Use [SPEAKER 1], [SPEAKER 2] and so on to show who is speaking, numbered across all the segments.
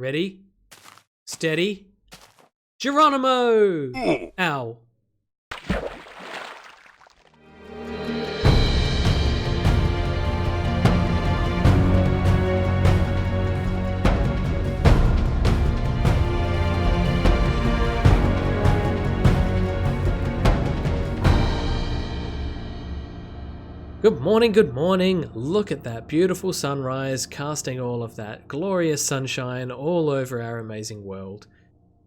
[SPEAKER 1] Ready? Steady. Geronimo! Ow. Good morning, good morning. Look at that beautiful sunrise casting all of that glorious sunshine all over our amazing world.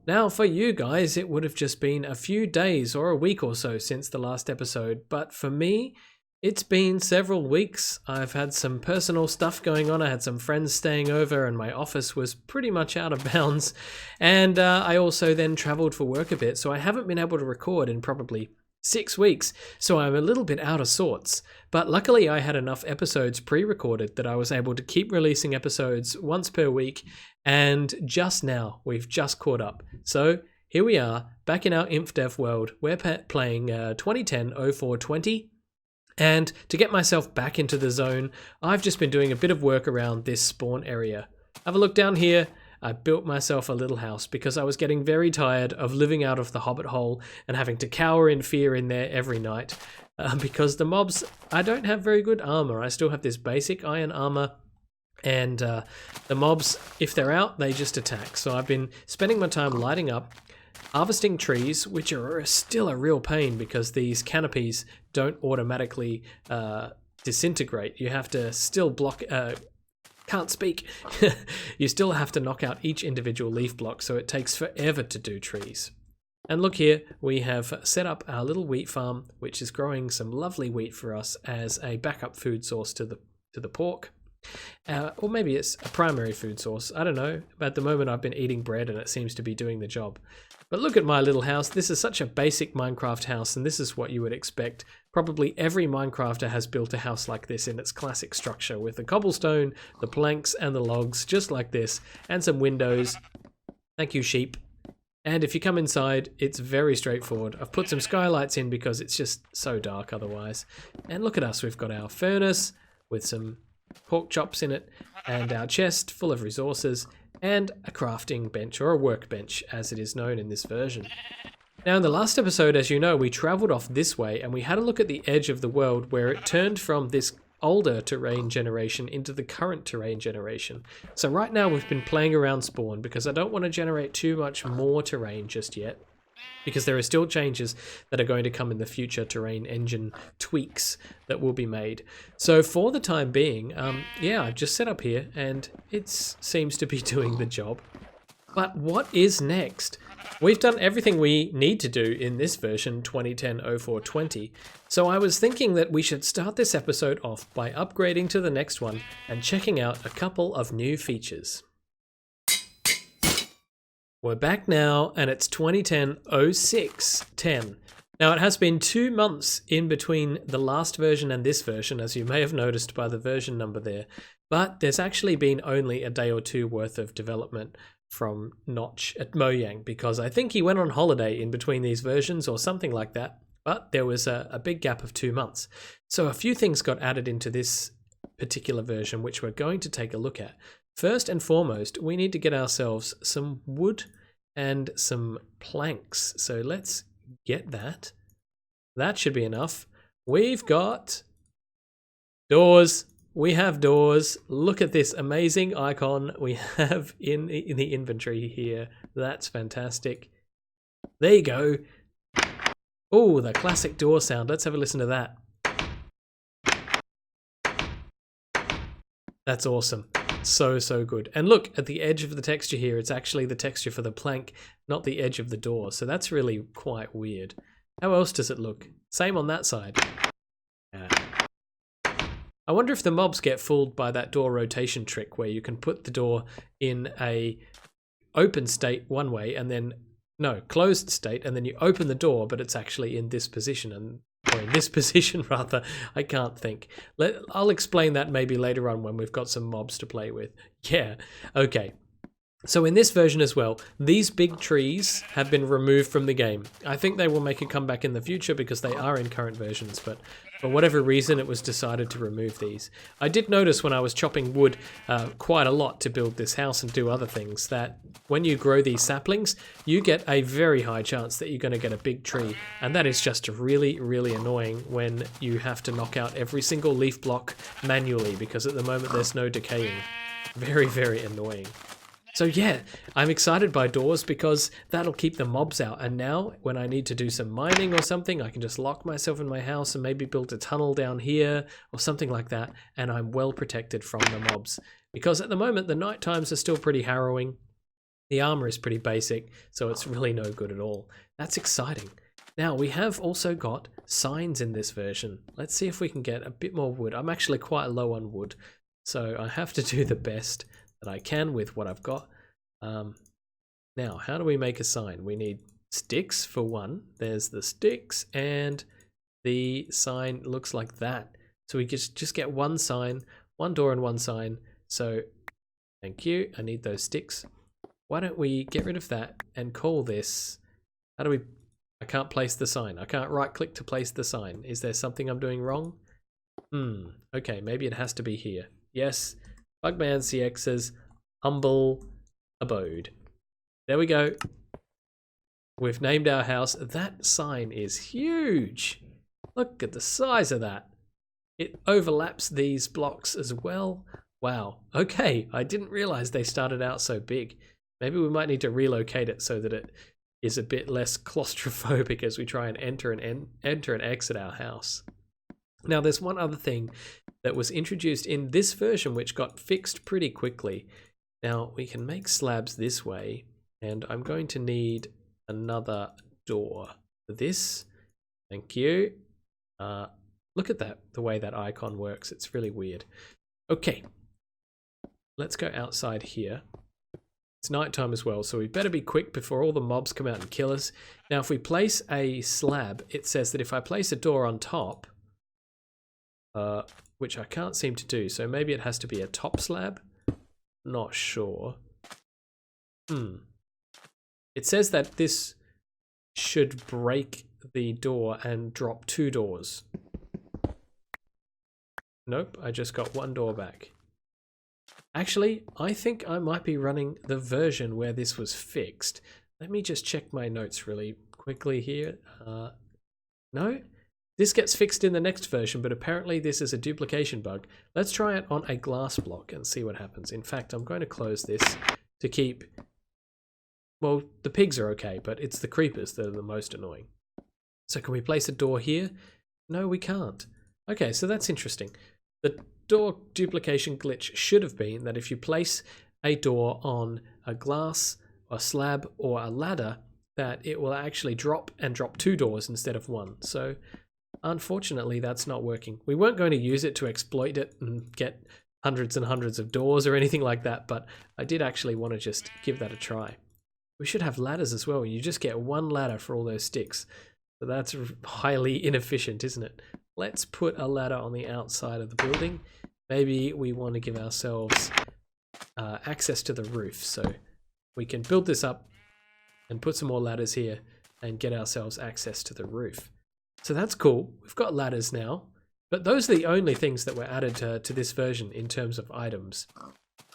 [SPEAKER 1] Now, for you guys, it would have just been a few days or a week or so since the last episode, but for me, it's been several weeks. I've had some personal stuff going on. I had some friends staying over and my office was pretty much out of bounds. And I also then traveled for work a bit, so I haven't been able to record in probably 6 weeks, so I'm a little bit out of sorts. But luckily I had enough episodes pre-recorded that I was able to keep releasing episodes once per week, and just now we've just caught up. So here we are, back in our InfDev world. We're playing 2010-04-20, and to get myself back into the zone, I've just been doing a bit of work around this spawn area. Have a look down here. I built myself a little house because I was getting very tired of living out of the hobbit hole and having to cower in fear in there every night. Because the mobs, I don't have very good armor. I still have this basic iron armor, and the mobs, if they're out, they just attack. So I've been spending my time lighting up, harvesting trees, which are still a real pain because these canopies don't automatically disintegrate. You have to still block... Can't speak. You still have to knock out each individual leaf block, so it takes forever to do trees. And look here, we have set up our little wheat farm, which is growing some lovely wheat for us as a backup food source to the pork. Or maybe it's a primary food source, I don't know. But at the moment I've been eating bread and it seems to be doing the job. But look at my little house. This is such a basic Minecraft house, and this is what you would expect. Probably every Minecrafter has built a house like this in its classic structure, with the cobblestone, the planks, and the logs, just like this, and some windows. Thank you, sheep. And if you come inside, it's very straightforward. I've put some skylights in because it's just so dark otherwise. And look at us, we've got our furnace with some pork chops in it, and our chest full of resources, and a crafting bench, or a workbench as it is known in this version. Now in the last episode, as you know, we travelled off this way and we had a look at the edge of the world where it turned from this older terrain generation into the current terrain generation. So right now we've been playing around spawn because I don't want to generate too much more terrain just yet, because there are still changes that are going to come in the future terrain engine tweaks that will be made. So for the time being, yeah, I've just set up here and it seems to be doing the job. But what is next? We've done everything we need to do in this version 2010-04-20, so I was thinking that we should start this episode off by upgrading to the next one and checking out a couple of new features. We're back now, and it's 2010-06-10. Now, it has been 2 months in between the last version and this version, as you may have noticed by the version number there, but there's actually been only a day or two worth of development from Notch at Mojang, because I think he went on holiday in between these versions or something like that, but there was a big gap of 2 months. So a few things got added into this particular version, which we're going to take a look at. First and foremost, we need to get ourselves some wood and some planks. So let's get that. That should be enough. We've got doors. We have doors. Look at this amazing icon we have in the inventory here. That's fantastic. There you go. Oh, the classic door sound. Let's have a listen to that. That's awesome. So good. And look at the edge of the texture here. It's actually the texture for the plank, not the edge of the door. So that's really quite weird. How else does it look? Same on that side. I wonder if the mobs get fooled by that door rotation trick where you can put the door in a open state one way and then, no, closed state, and then you open the door, but it's actually in this position, or in this position rather. I can't think. I'll explain that maybe later on when we've got some mobs to play with. Yeah, okay. So in this version as well, these big trees have been removed from the game. I think they will make a comeback in the future because they are in current versions, but For whatever reason, it was decided to remove these. I did notice when I was chopping wood quite a lot to build this house and do other things that when you grow these saplings, you get a very high chance that you're going to get a big tree. And that is just really, really annoying when you have to knock out every single leaf block manually because at the moment there's no decaying. Very, very annoying. So yeah, I'm excited by doors because that'll keep the mobs out. And now when I need to do some mining or something, I can just lock myself in my house and maybe build a tunnel down here or something like that. And I'm well protected from the mobs because at the moment, the night times are still pretty harrowing. The armor is pretty basic, so it's really no good at all. That's exciting. Now we have also got signs in this version. Let's see if we can get a bit more wood. I'm actually quite low on wood, so I have to do the best that I can with what I've got. Now, how do we make a sign? We need sticks for one. There's the sticks and the sign looks like that. So we just get one sign, one door and one sign. So thank you. I need those sticks. Why don't we get rid of that and call this, I can't place the sign. I can't right click to place the sign. Is there something I'm doing wrong? Okay, maybe it has to be here. Yes, Bugman CX's humble abode. There we go. We've named our house. That sign is huge. Look at the size of that. It overlaps these blocks as well. Wow. Okay, I didn't realize they started out so big. Maybe we might need to relocate it so that it is a bit less claustrophobic as we try and enter and exit our house. Now, there's one other thing that was introduced in this version which got fixed pretty quickly. Now, we can make slabs this way, and I'm going to need another door for this. Thank you. Look at that, the way that icon works. It's really weird. Okay, let's go outside here. It's nighttime as well, so we better be quick before all the mobs come out and kill us. Now, if we place a slab, it says that if I place a door on top, which I can't seem to do, so maybe it has to be a top slab. Not sure. It says that this should break the door and drop 2 doors. Nope, I just got 1 door back. Actually, I think I might be running the version where this was fixed. Let me just check my notes really quickly here. No, this gets fixed in the next version, but apparently this is a duplication bug. Let's try it on a glass block and see what happens. In fact, I'm going to close this to keep... Well, the pigs are okay, but it's the creepers that are the most annoying. So can we place a door here? No, we can't. Okay, so that's interesting. The door duplication glitch should have been that if you place a door on a glass, a slab, or a ladder, that it will actually drop 2 doors instead of 1. So unfortunately, that's not working. We weren't going to use it to exploit it and get hundreds and hundreds of doors or anything like that, but I did actually want to just give that a try. We should have ladders as well. You just get 1 ladder for all those sticks. So that's highly inefficient, isn't it? Let's put a ladder on the outside of the building. Maybe we want to give ourselves access to the roof. So we can build this up and put some more ladders here and get ourselves access to the roof. So that's cool. We've got ladders now. But those are the only things that were added to this version in terms of items.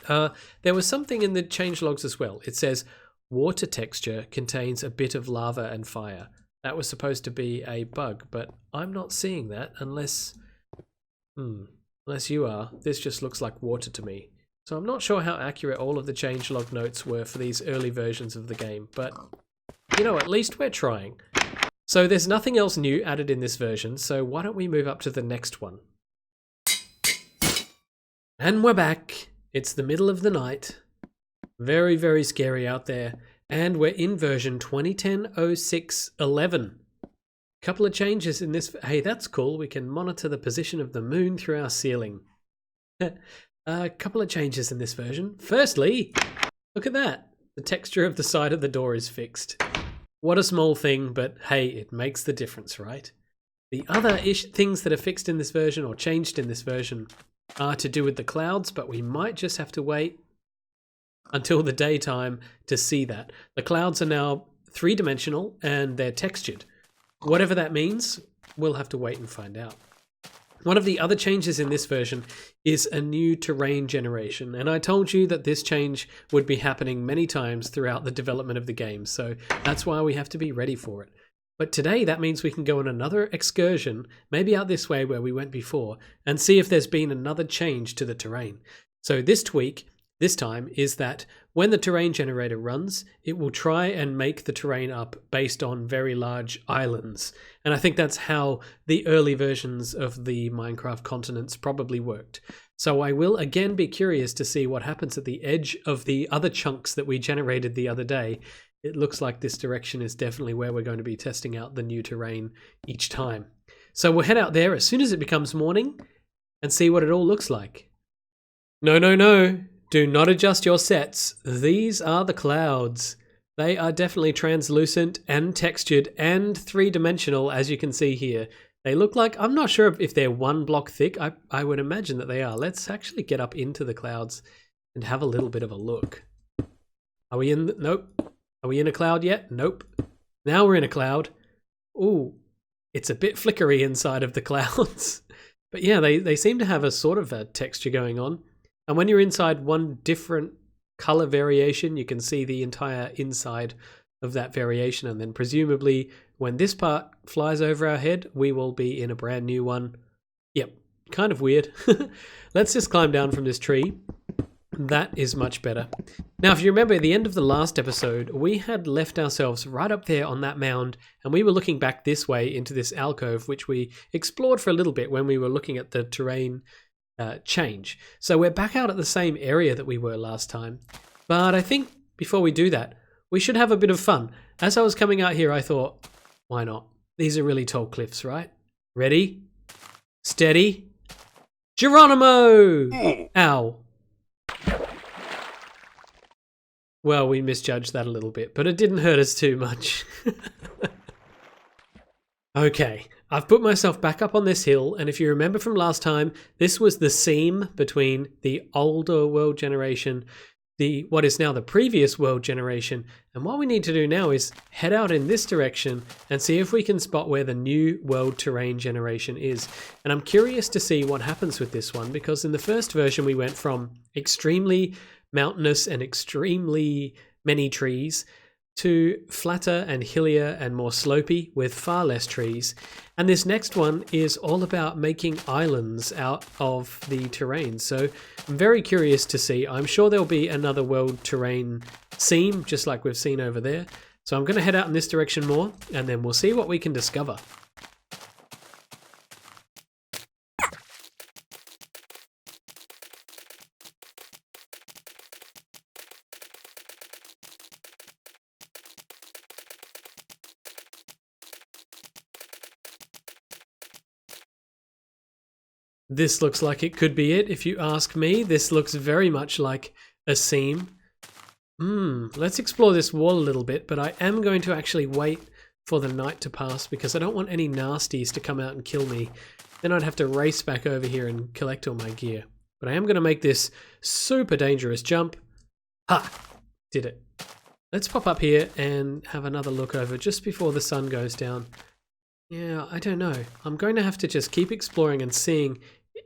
[SPEAKER 1] There was something in the changelogs as well. It says water texture contains a bit of lava and fire. That was supposed to be a bug, but I'm not seeing that unless you are. This just looks like water to me. So I'm not sure how accurate all of the changelog notes were for these early versions of the game, but you know, at least we're trying. So there's nothing else new added in this version, so why don't we move up to the next one? And we're back. It's the middle of the night. Very, very scary out there. And we're in version 2010.06.11. Couple of changes in this. Hey, that's cool. We can monitor the position of the moon through our ceiling. A couple of changes in this version. Firstly, look at that. The texture of the side of the door is fixed. What a small thing, but hey, it makes the difference, right? The other things that are fixed in this version or changed in this version are to do with the clouds, but we might just have to wait until the daytime to see that. The clouds are now 3-dimensional and they're textured. Whatever that means, we'll have to wait and find out. One of the other changes in this version is a new terrain generation, and I told you that this change would be happening many times throughout the development of the game, so that's why we have to be ready for it. But today that means we can go on another excursion, maybe out this way where we went before, and see if there's been another change to the terrain. So this tweak, this time, is that when the terrain generator runs, it will try and make the terrain up based on very large islands. And I think that's how the early versions of the Minecraft continents probably worked. So I will again be curious to see what happens at the edge of the other chunks that we generated the other day. It looks like this direction is definitely where we're going to be testing out the new terrain each time. So we'll head out there as soon as it becomes morning and see what it all looks like. No, no, no. Do not adjust your sets. These are the clouds. They are definitely translucent and textured and three-dimensional, as you can see here. They look like, I'm not sure if they're one block thick. I would imagine that they are. Let's actually get up into the clouds and have a little bit of a look. Are we in? Nope. Are we in a cloud yet? Nope. Now we're in a cloud. Ooh, it's a bit flickery inside of the clouds. But yeah, they seem to have a sort of a texture going on. And when you're inside one different color variation, you can see the entire inside of that variation. And then presumably when this part flies over our head, we will be in a brand new one. Yep, kind of weird. Let's just climb down from this tree. That is much better. Now, if you remember at the end of the last episode, we had left ourselves right up there on that mound, and we were looking back this way into this alcove, which we explored for a little bit when we were looking at the terrain change. So we're back out at the same area that we were last time. But I think before we do that, we should have a bit of fun. As I was coming out here, I thought, why not? These are really tall cliffs, right? Ready? Steady? Geronimo! Ow. Well, we misjudged that a little bit, but it didn't hurt us too much. Okay, I've put myself back up on this hill, and if you remember from last time, this was the seam between the older world generation, what is now the previous world generation, and what we need to do now is head out in this direction and see if we can spot where the new world terrain generation is. And I'm curious to see what happens with this one, because in the first version we went from extremely mountainous and extremely many trees to flatter and hillier and more slopey with far less trees. And this next one is all about making islands out of the terrain. So I'm very curious to see. I'm sure there'll be another world terrain seam, just like we've seen over there. So I'm going to head out in this direction more, and then we'll see what we can discover. This looks like it could be it, if you ask me. This looks very much like a seam. Let's explore this wall a little bit, but I am going to actually wait for the night to pass because I don't want any nasties to come out and kill me. Then I'd have to race back over here and collect all my gear. But I am going to make this super dangerous jump. Ha! Did it. Let's pop up here and have another look over just before the sun goes down. Yeah, I don't know. I'm going to have to just keep exploring and seeing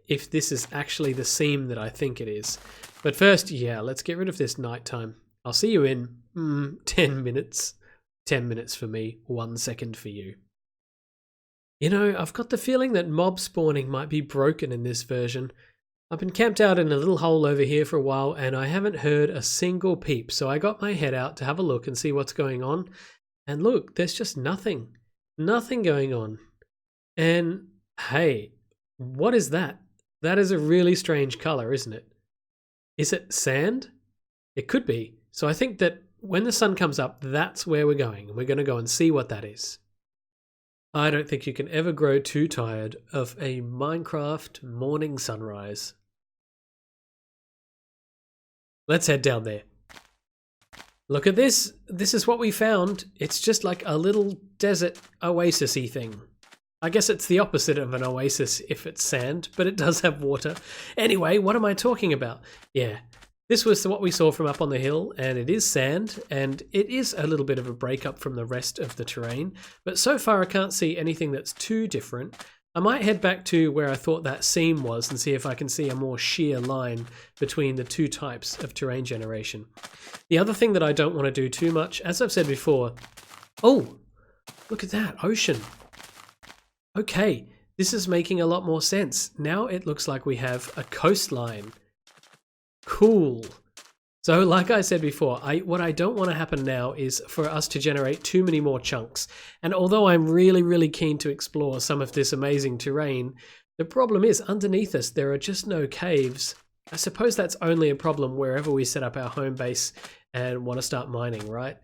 [SPEAKER 1] if this is actually the seam that I think it is. But first, yeah, let's get rid of this nighttime. I'll see you in 10 minutes. 10 minutes for me, 1 second for you. You know, I've got the feeling that mob spawning might be broken in this version. I've been camped out in a little hole over here for a while and I haven't heard a single peep, so I got my head out to have a look and see what's going on. And look, there's just nothing. Nothing going on. And hey, what is that? That is a really strange color, isn't it? Is it sand? It could be. So I think that when the sun comes up, that's where we're going. And we're going to go and see what that is. I don't think you can ever grow too tired of a Minecraft morning sunrise. Let's head down there. Look at this. This is what we found. It's just like a little desert oasis-y thing. I guess it's the opposite of an oasis if it's sand, but it does have water. Anyway, what am I talking about? Yeah, this was what we saw from up on the hill, and it is sand, and it is a little bit of a breakup from the rest of the terrain. But so far I can't see anything that's too different. I might head back to where I thought that seam was and see if I can see a more sheer line between the two types of terrain generation. The other thing that I don't want to do too much, as I've said before... Oh! Look at that, ocean. Okay, this is making a lot more sense. Now it looks like we have a coastline. Cool. So like I said before, what I don't want to happen now is for us to generate too many more chunks. And although I'm really keen to explore some of this amazing terrain, the problem is underneath us there are just no caves. I suppose that's only a problem wherever we set up our home base and want to start mining, right?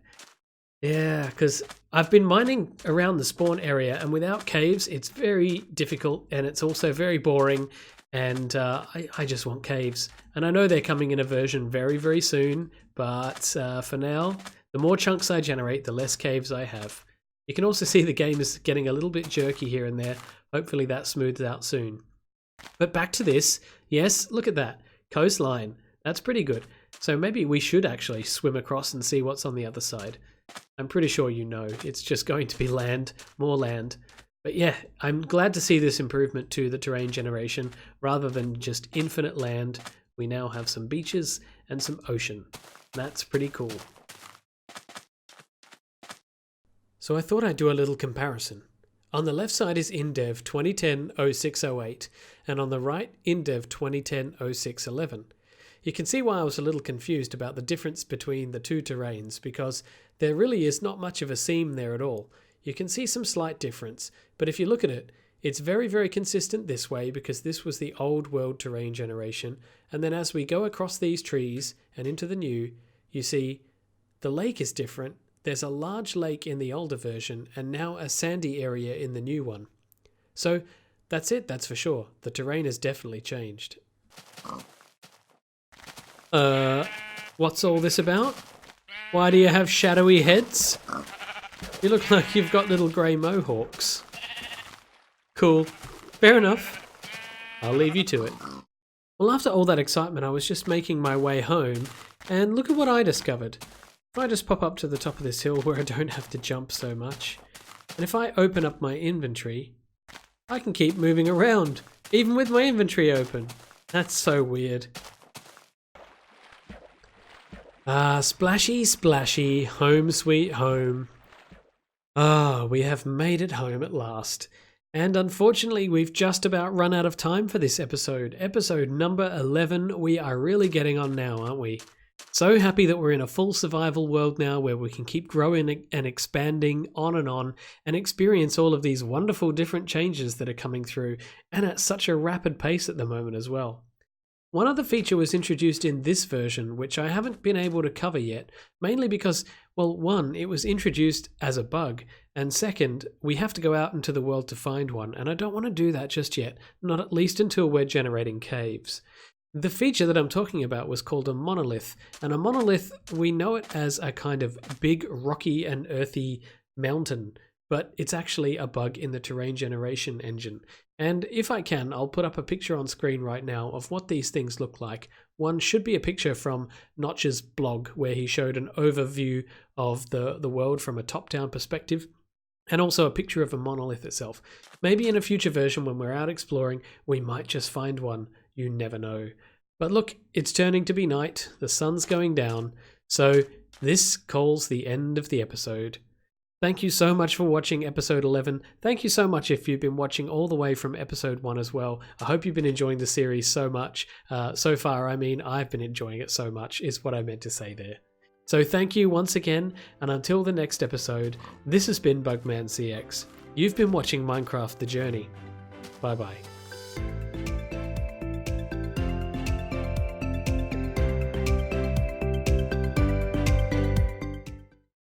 [SPEAKER 1] Yeah, because I've been mining around the spawn area, and without caves it's very difficult and it's also very boring, and I just want caves. And I know they're coming in a version very soon, but for now, the more chunks I generate, the less caves I have. You can also see the game is getting a little bit jerky here and there. Hopefully that smooths out soon. But back to this. Yes, look at that. Coastline. That's pretty good. So maybe we should actually swim across and see what's on the other side. I'm pretty sure you know, it's just going to be land, more land. But yeah, I'm glad to see this improvement to the terrain generation. Rather than just infinite land, we now have some beaches and some ocean. That's pretty cool. So I thought I'd do a little comparison. On the left side is InDev 2010-0608, and on the right, InDev 2010-0611. You can see why I was a little confused about the difference between the two terrains, because there really is not much of a seam there at all. You can see some slight difference, but if you look at it, it's very consistent this way because this was the old world terrain generation, and then as we go across these trees and into the new, you see the lake is different. There's a large lake in the older version and now a sandy area in the new one. So that's it, that's for sure. The terrain has definitely changed. What's all this about? Why do you have shadowy heads? You look like you've got little grey mohawks. Cool. Fair enough. I'll leave you to it. Well, after all that excitement, I was just making my way home, and look at what I discovered. If I just pop up to the top of this hill where I don't have to jump so much, and if I open up my inventory, I can keep moving around, even with my inventory open. That's so weird. Ah, splashy, splashy, home sweet home. Ah, we have made it home at last. And unfortunately, we've just about run out of time for this episode. Episode number 11, we are really getting on now, aren't we? So happy that we're in a full survival world now where we can keep growing and expanding on and experience all of these wonderful different changes that are coming through, and at such a rapid pace at the moment as well. One other feature was introduced in this version, which I haven't been able to cover yet, mainly because, well, one, it was introduced as a bug, and second, we have to go out into the world to find one, and I don't want to do that just yet, not at least until we're generating caves. The feature that I'm talking about was called a monolith, and a monolith, we know it as a kind of big, rocky and earthy mountain, but it's actually a bug in the terrain generation engine. And if I can, I'll put up a picture on screen right now of what these things look like. One should be a picture from Notch's blog, where he showed an overview of the world from a top-down perspective, and also a picture of a monolith itself. Maybe in a future version when we're out exploring, we might just find one. You never know. But look, it's turning to be night, the sun's going down, so this calls the end of the episode. Thank you so much for watching episode 11. Thank you so much if you've been watching all the way from episode 1 as well. I hope you've been enjoying the series so much. So far, I mean, I've been enjoying it so much, is what I meant to say there. So thank you once again, and until the next episode, this has been BugmanCX. You've been watching Minecraft The Journey. Bye bye.